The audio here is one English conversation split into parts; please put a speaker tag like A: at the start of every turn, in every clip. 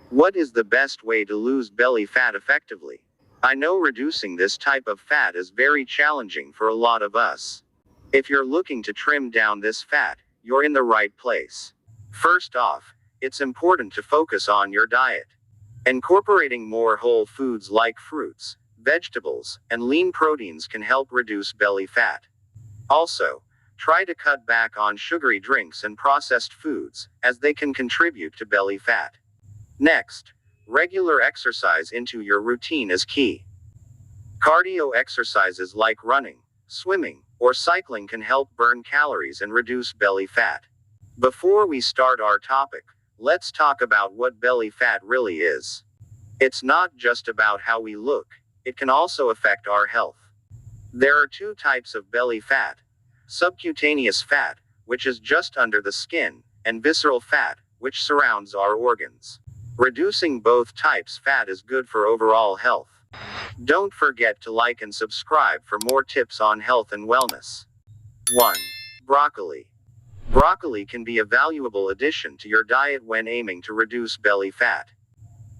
A: What is the best way to lose belly fat effectively? I know reducing this type of fat is very challenging for a lot of us. If you're looking to trim down this fat, you're in the right place. First off, it's important to focus on your diet. Incorporating more whole foods like fruits, vegetables, and lean proteins can help reduce belly fat. Also, try to cut back on sugary drinks and processed foods, as they can contribute to belly fat. Next, regular exercise into your routine is key. Cardio exercises like running, swimming, or cycling can help burn calories and reduce belly fat. Before we start our topic, let's talk about what belly fat really is. It's not just about how we look, it can also affect our health. There are two types of belly fat: subcutaneous fat, which is just under the skin, and visceral fat, which surrounds our organs. Reducing both types fat is good for overall health. Don't forget to like and subscribe for more tips on health and wellness. 1. Broccoli. Broccoli can be a valuable addition to your diet when aiming to reduce belly fat.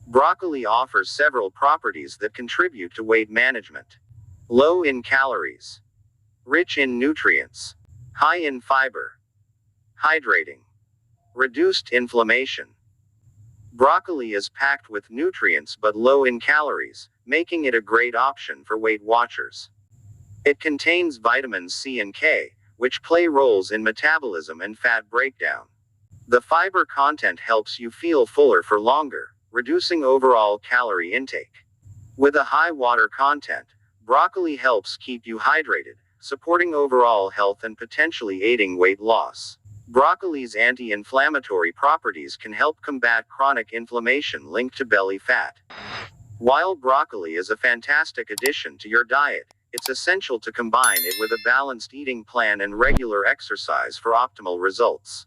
A: Broccoli offers several properties that contribute to weight management. Low in calories. Rich in nutrients. High in fiber. Hydrating. Reduced inflammation. Broccoli is packed with nutrients but low in calories, making it a great option for Weight Watchers. It contains vitamins C and K, which play roles in metabolism and fat breakdown. The fiber content helps you feel fuller for longer, reducing overall calorie intake. With a high water content, broccoli helps keep you hydrated, supporting overall health and potentially aiding weight loss. Broccoli's anti-inflammatory properties can help combat chronic inflammation linked to belly fat. While broccoli is a fantastic addition to your diet, it's essential to combine it with a balanced eating plan and regular exercise for optimal results.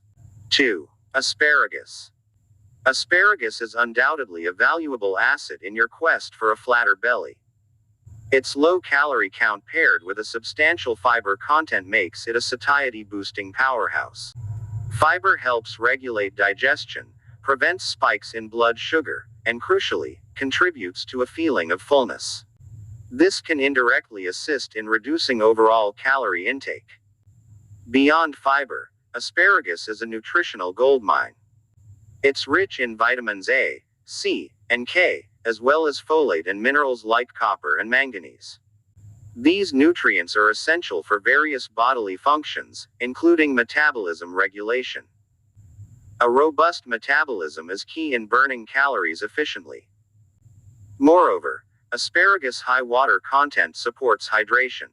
A: 2. Asparagus. Asparagus is undoubtedly a valuable asset in your quest for a flatter belly. Its low calorie count paired with a substantial fiber content makes it a satiety-boosting powerhouse. Fiber helps regulate digestion, prevents spikes in blood sugar, and crucially, contributes to a feeling of fullness. This can indirectly assist in reducing overall calorie intake. Beyond fiber, asparagus is a nutritional goldmine. It's rich in vitamins A, C, and K, as well as folate and minerals like copper and manganese. These nutrients are essential for various bodily functions, including metabolism regulation. A robust metabolism is key in burning calories efficiently. Moreover, asparagus' high water content supports hydration.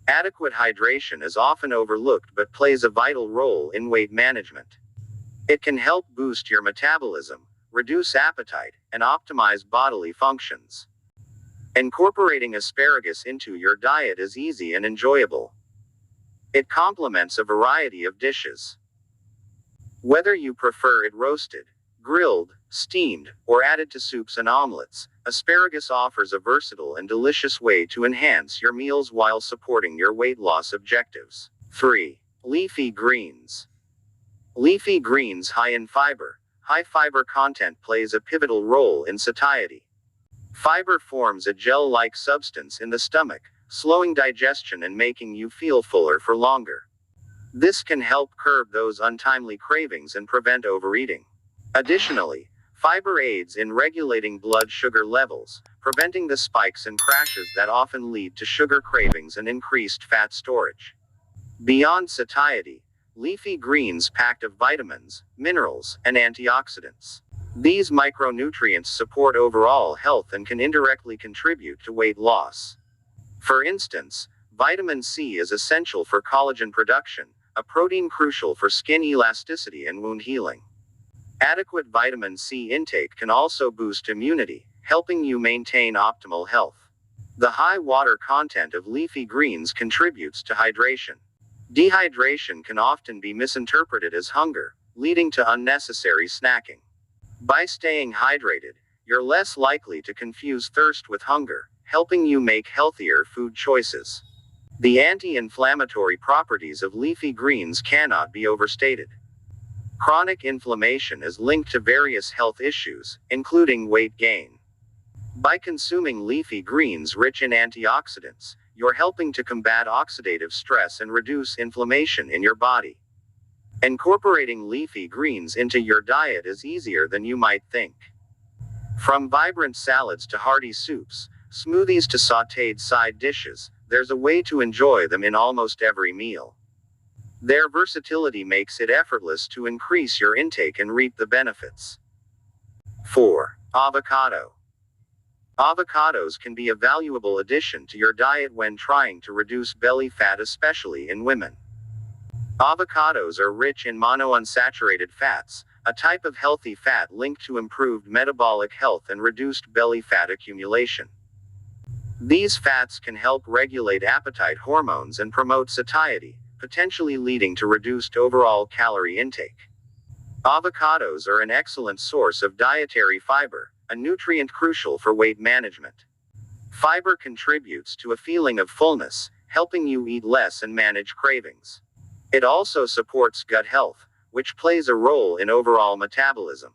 A: Adequate hydration is often overlooked but plays a vital role in weight management. It can help boost your metabolism, reduce appetite, and optimize bodily functions. Incorporating asparagus into your diet is easy and enjoyable. It complements a variety of dishes. Whether you prefer it roasted, grilled, steamed, or added to soups and omelets, asparagus offers a versatile and delicious way to enhance your meals while supporting your weight loss objectives. 3. Leafy greens. Leafy greens high in fiber. High fiber content plays a pivotal role in satiety. Fiber forms a gel-like substance in the stomach, slowing digestion and making you feel fuller for longer. This can help curb those untimely cravings and prevent overeating. Additionally, fiber aids in regulating blood sugar levels, preventing the spikes and crashes that often lead to sugar cravings and increased fat storage. Beyond satiety, leafy greens packed of vitamins, minerals, and antioxidants. These micronutrients support overall health and can indirectly contribute to weight loss. For instance, vitamin C is essential for collagen production, a protein crucial for skin elasticity and wound healing. Adequate vitamin C intake can also boost immunity, helping you maintain optimal health. The high water content of leafy greens contributes to hydration. Dehydration can often be misinterpreted as hunger, leading to unnecessary snacking. By staying hydrated, you're less likely to confuse thirst with hunger, helping you make healthier food choices. The anti-inflammatory properties of leafy greens cannot be overstated. Chronic inflammation is linked to various health issues, including weight gain. By consuming leafy greens rich in antioxidants, you're helping to combat oxidative stress and reduce inflammation in your body. Incorporating leafy greens into your diet is easier than you might think. From vibrant salads to hearty soups, smoothies to sautéed side dishes, there's a way to enjoy them in almost every meal. Their versatility makes it effortless to increase your intake and reap the benefits. 4. Avocado. Avocados can be a valuable addition to your diet when trying to reduce belly fat, especially in women. Avocados are rich in monounsaturated fats, a type of healthy fat linked to improved metabolic health and reduced belly fat accumulation. These fats can help regulate appetite hormones and promote satiety, potentially leading to reduced overall calorie intake. Avocados are an excellent source of dietary fiber, a nutrient crucial for weight management. Fiber contributes to a feeling of fullness, helping you eat less and manage cravings. It also supports gut health, which plays a role in overall metabolism.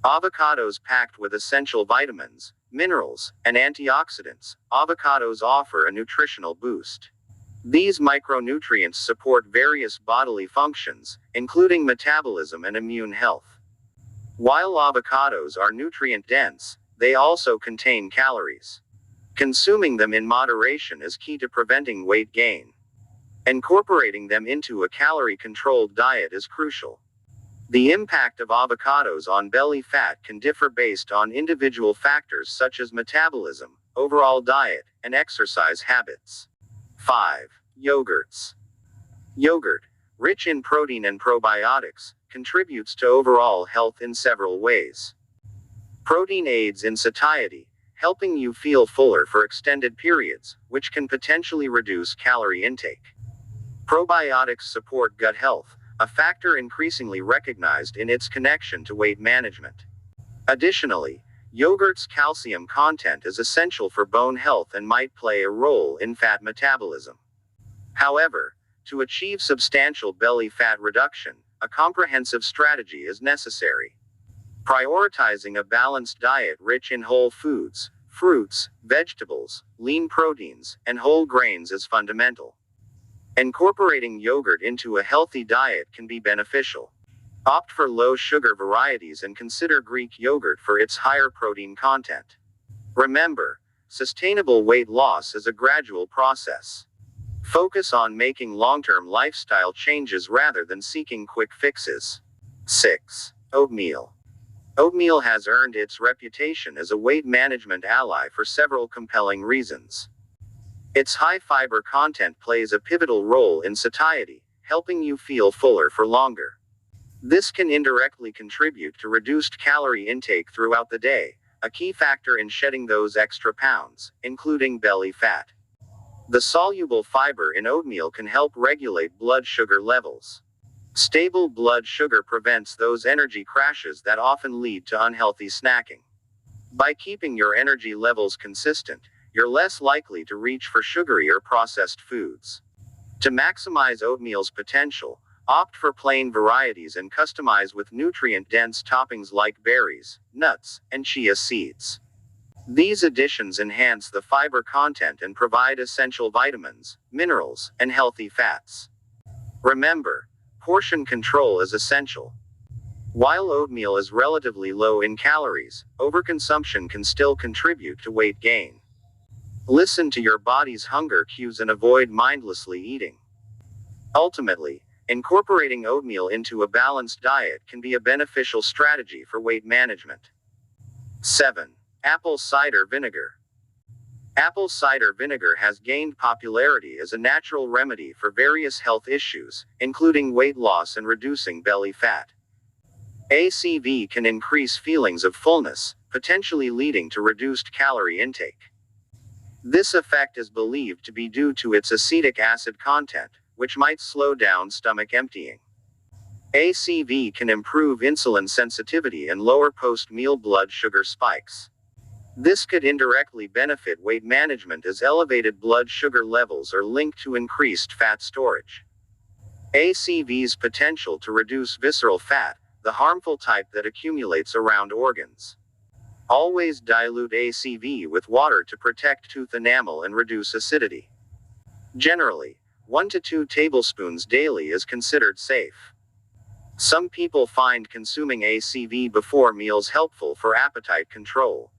A: Avocados packed with essential vitamins, minerals, and antioxidants, avocados offer a nutritional boost. These micronutrients support various bodily functions, including metabolism and immune health. While avocados are nutrient-dense, they also contain calories. Consuming them in moderation is key to preventing weight gain. Incorporating them into a calorie-controlled diet is crucial. The impact of avocados on belly fat can differ based on individual factors such as metabolism, overall diet, and exercise habits. 5. Yogurts. Yogurt, rich in protein and probiotics, contributes to overall health in several ways. Protein aids in satiety, helping you feel fuller for extended periods, which can potentially reduce calorie intake. Probiotics support gut health, a factor increasingly recognized in its connection to weight management. Additionally, yogurt's calcium content is essential for bone health and might play a role in fat metabolism. However, to achieve substantial belly fat reduction, a comprehensive strategy is necessary. Prioritizing a balanced diet rich in whole foods, fruits, vegetables, lean proteins, and whole grains is fundamental. Incorporating yogurt into a healthy diet can be beneficial. Opt for low-sugar varieties and consider Greek yogurt for its higher protein content. Remember, sustainable weight loss is a gradual process. Focus on making long-term lifestyle changes rather than seeking quick fixes. 6. Oatmeal. Oatmeal has earned its reputation as a weight management ally for several compelling reasons. Its high fiber content plays a pivotal role in satiety, helping you feel fuller for longer. This can indirectly contribute to reduced calorie intake throughout the day, a key factor in shedding those extra pounds, including belly fat. The soluble fiber in oatmeal can help regulate blood sugar levels. Stable blood sugar prevents those energy crashes that often lead to unhealthy snacking. By keeping your energy levels consistent, you're less likely to reach for sugary or processed foods. To maximize oatmeal's potential, opt for plain varieties and customize with nutrient-dense toppings like berries, nuts, and chia seeds. These additions enhance the fiber content and provide essential vitamins, minerals, and healthy fats. Remember, portion control is essential. While oatmeal is relatively low in calories, overconsumption can still contribute to weight gain. Listen to your body's hunger cues and avoid mindlessly eating. Ultimately, incorporating oatmeal into a balanced diet can be a beneficial strategy for weight management. 7. Apple cider vinegar. Apple cider vinegar has gained popularity as a natural remedy for various health issues, including weight loss and reducing belly fat. ACV can increase feelings of fullness, potentially leading to reduced calorie intake. This effect is believed to be due to its acetic acid content, which might slow down stomach emptying. ACV can improve insulin sensitivity and lower post-meal blood sugar spikes. This could indirectly benefit weight management as elevated blood sugar levels are linked to increased fat storage. ACV's potential to reduce visceral fat, the harmful type that accumulates around organs. Always dilute ACV with water to protect tooth enamel and reduce acidity. Generally, 1 to 2 tablespoons daily is considered safe. Some people find consuming ACV before meals helpful for appetite control.